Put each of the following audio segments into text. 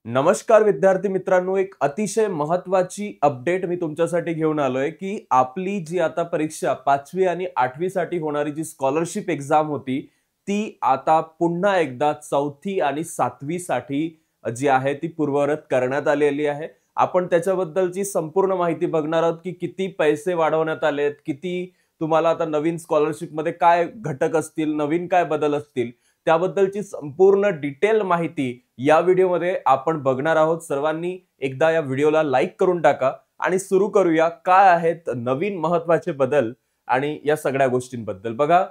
नमस्कार विद्यार्थी मित्रांनो, एक अतिशय महत्त्वाची अपडेट मी तुमच्यासाठी घेऊन आलोय की आपली जी आता परीक्षा 5वी आणि 8वी साठी होणारी जी स्कॉलरशिप एक्झाम होती, ती आता पुन्हा एकदा 4थी आणि 7वी साठी जी आहे ती पूर्ववत करण्यात आलेली आहे. आपण त्याच्याबद्दलची संपूर्ण माहिती बघणार आहोत की किती पैसे वाढवण्यात आलेत, किती तुम्हाला आता नवीन स्कॉलरशिपमध्ये काय घटक असतील, नवीन काय बदल असतील, त्याबद्दलची संपूर्ण डिटेल माहिती या व्हिडिओमध्ये आपण बघणार आहोत. सर्वांनी एकदा या व्हिडिओला लाईक करून टाका आणि सुरू करूया काय आहेत नवीन महत्त्वाचे बदल आणि या सगळ्या गोष्टींबद्दल. बघा,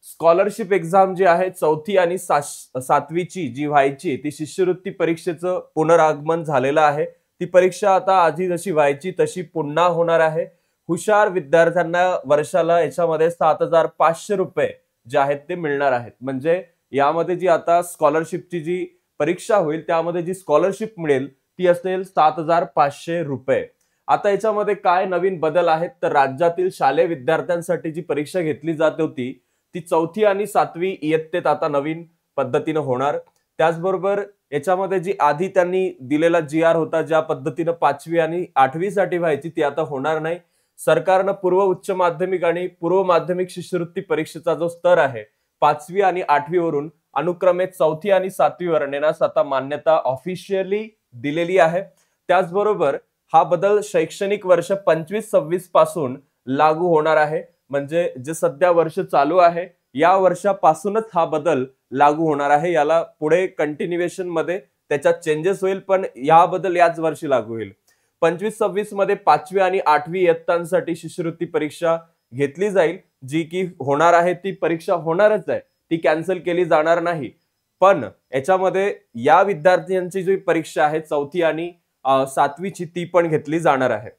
स्कॉलरशिप एक्झाम जी आहे 4थी आणि 7वीची जी व्हायची ती शिष्यवृत्ती परीक्षेचं पुनरागमन झालेलं आहे. ती परीक्षा आता आधी जशी व्हायची तशी पुन्हा होणार आहे. हुशार विद्यार्थ्यांना वर्षाला याच्यामध्ये 7,500 रुपये जे आहेत ते मिळणार आहेत. म्हणजे यामध्ये जी आता स्कॉलरशिपची जी परीक्षा होईल त्यामध्ये जी स्कॉलरशिप मिळेल ती असेल 7,500 रुपये. आता याच्यामध्ये काय नवीन बदल आहेत, तर राज्यातील शालेय विद्यार्थ्यांसाठी जी परीक्षा घेतली जात होती ती 4थी आणि 7वी इयत्तेत आता नवीन पद्धतीने होणार. त्याचबरोबर याच्यामध्ये जी आधी त्यांनी दिलेला जी.आर होता, ज्या पद्धतीने 5वी आणि 8वी साठी व्हायची ती आता होणार नाही. सरकारनं पूर्व उच्च माध्यमिक आणि पूर्व माध्यमिक शिष्यवृत्ती परीक्षेचा जो स्तर आहे 5वी आणि 8वी वरून अनुक्रमे 4थी आणि 7वी वर नेण्यास आता मान्यता ऑफिशियली दिलेली आहे. त्याचबरोबर हा बदल शैक्षणिक वर्ष 25-26 पासून लागू होणार आहे. म्हणजे जे सध्या वर्ष चालू आहे या वर्षापासूनच हा बदल लागू होणार आहे. याला पुढे कंटिन्युएशन मध्ये त्याच्यात चेंजेस होईल, पण या बदल याच वर्षी लागू होईल. 25-26 मध्ये 5वी आणि 8वी इयत्तांसाठी शिष्यवृत्ती परीक्षा घेतली जाईल. जी की होणार आहे ती परीक्षा होणारच आहे, ती कॅन्सल केली जाणार नाही. पण याच्यामध्ये या विद्यार्थ्यांची जी परीक्षा आहे 4थी आणि 7वीची ती पण घेतली जाणार आहे.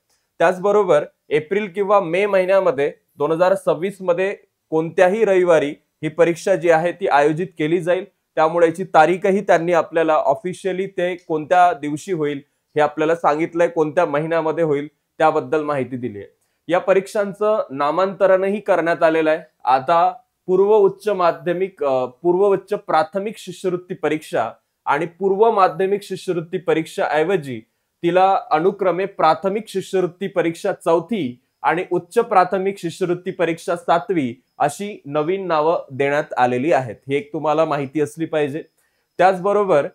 त्याचबरोबर एप्रिल किंवा मे महिन्यामध्ये 2026 मध्ये कोणत्याही रविवारी ही परीक्षा जी आहे ती आयोजित केली जाईल. त्यामुळे याची तारीखही त्यांनी आपल्याला ऑफिशियली ते कोणत्या दिवशी होईल हे आपल्याला सांगितलंय, कोणत्या महिन्यामध्ये होईल त्याबद्दल माहिती दिली आहे. या परीक्षांचं नामांतरणही करण्यात आलेलं आहे. आता पूर्व उच्च प्राथमिक शिष्यवृत्ती परीक्षा आणि पूर्व माध्यमिक शिष्यवृत्ती परीक्षा ऐवजी तिला अनुक्रमे प्राथमिक शिष्यवृत्ती परीक्षा 4थी आणि उच्च प्राथमिक शिष्यवृत्ती परीक्षा 7वी अशी नवीन नावं देण्यात आलेली आहेत. ही एक तुम्हाला माहिती असली पाहिजे. त्याचबरोबर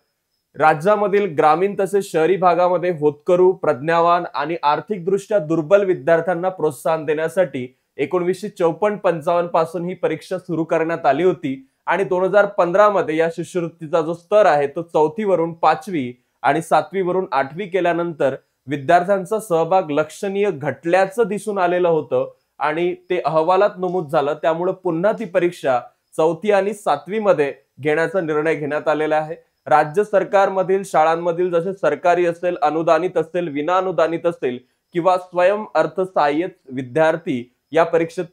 राज्यामधील ग्रामीण तसेच शहरी भागामध्ये होतकरू, प्रज्ञावान आणि आर्थिकदृष्ट्या दुर्बल विद्यार्थ्यांना प्रोत्साहन देण्यासाठी 1954-55 पासून ही परीक्षा सुरू करण्यात आली होती आणि 2015 मध्ये या शिष्यवृत्तीचा जो स्तर आहे तो 4थी वरून 5वी आणि 7वी वरून 8वी केल्यानंतर विद्यार्थ्यांचा सहभाग लक्षणीय घटल्याचं दिसून आलेलं होतं आणि ते अहवालात नमूद झालं. त्यामुळे पुन्हा ती परीक्षा 4थी आणि 7वी मध्ये घेण्याचा निर्णय घेण्यात आलेला आहे. राज्य सरकारमधील शाळांमधील जसे सरकारी असेल, अनुदानित असेल, विनाअनुदानित असेल किंवा स्वयं अर्थसहाय्यित विद्यार्थी या परीक्षेत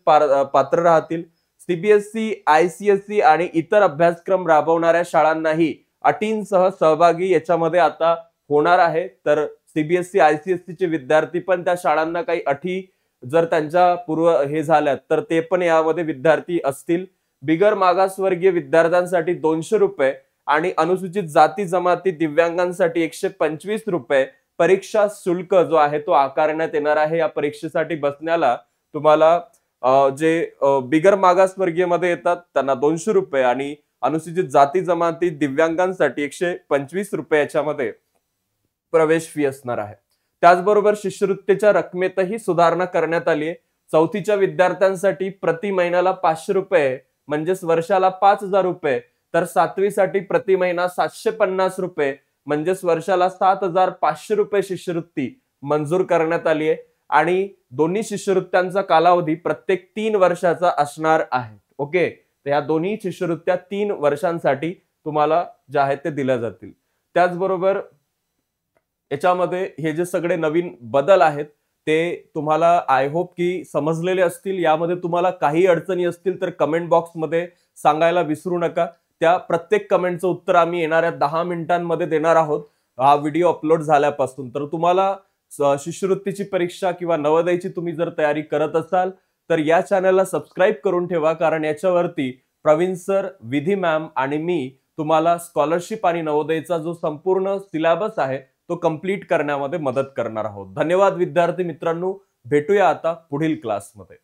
पात्र राहतील. सीबीएसई, आयसीएसई आणि इतर अभ्यासक्रम राबवणाऱ्या शाळांनाही अटींसह सहभागी याच्यामध्ये आता होणार आहे. तर सीबीएसई, आयसीएसई चे विद्यार्थी पण त्या शाळांना काही अटी जर त्यांच्या पूर्व हे झाल्यात तर ते पण यामध्ये विद्यार्थी असतील. बिगर मागासवर्गीय विद्यार्थ्यांसाठी 200 रुपये आणि अनुसूचित जाती जमाती दिव्यांगांसाठी 125 रुपये परीक्षा शुल्क जो आहे तो आकारण्यात येणार आहे. या परीक्षेसाठी बसण्याला तुम्हाला जे बिगर मागासवर्गीय मध्ये येतात त्यांना 200 रुपये आणि अनुसूचित जाती जमाती दिव्यांगांसाठी 125 रुपये याच्यामध्ये प्रवेश फी असणार आहे. त्याचबरोबर शिष्यवृत्तीच्या रकमेतही सुधारणा करण्यात आली आहे. 4थीच्या विद्यार्थ्यांसाठी प्रति महिन्याला 500 रुपये म्हणजेच वर्षाला 5,000 रुपये, तर 7वी साठी प्रति महिना 750 रुपये म्हणजेच वर्षाला 7,500 रुपये शिष्यवृत्ती मंजूर करण्यात आली आहे आणि दोन्ही शिष्यवृत्त्यांचा कालावधी प्रत्येक 3 वर्षाचा असणार आहे. ओके, तर या दोन्ही शिष्यवृत्त्या 3 वर्षांसाठी तुम्हाला ज्या आहेत ते दिल्या जातील. त्याचबरोबर याच्यामध्ये हे जे सगळे नवीन बदल आहेत ते तुम्हाला आय होप की समजलेले असतील. यामध्ये तुम्हाला काही अडचणी असतील तर कमेंट बॉक्समध्ये सांगायला विसरू नका. त्या प्रत्येक कमेंटचं उत्तर आम्ही येणाऱ्या 10 मिनिटांमध्ये देणार आहोत हा व्हिडिओ अपलोड झाल्यापासून. तर तुम्हाला शिष्यवृत्तीची परीक्षा किंवा नवोदयची तुम्ही जर तयारी करत असाल तर या चॅनलला सबस्क्राईब करून ठेवा, कारण याच्यावरती प्रवीण सर, विधी मॅम आणि मी तुम्हाला स्कॉलरशिप आणि नवोदयचा जो संपूर्ण सिलेबस आहे तो कंप्लीट करण्यामध्ये मदत करणार आहोत. धन्यवाद विद्यार्थी मित्रांनो, भेटूया आता पुढील क्लासमध्ये.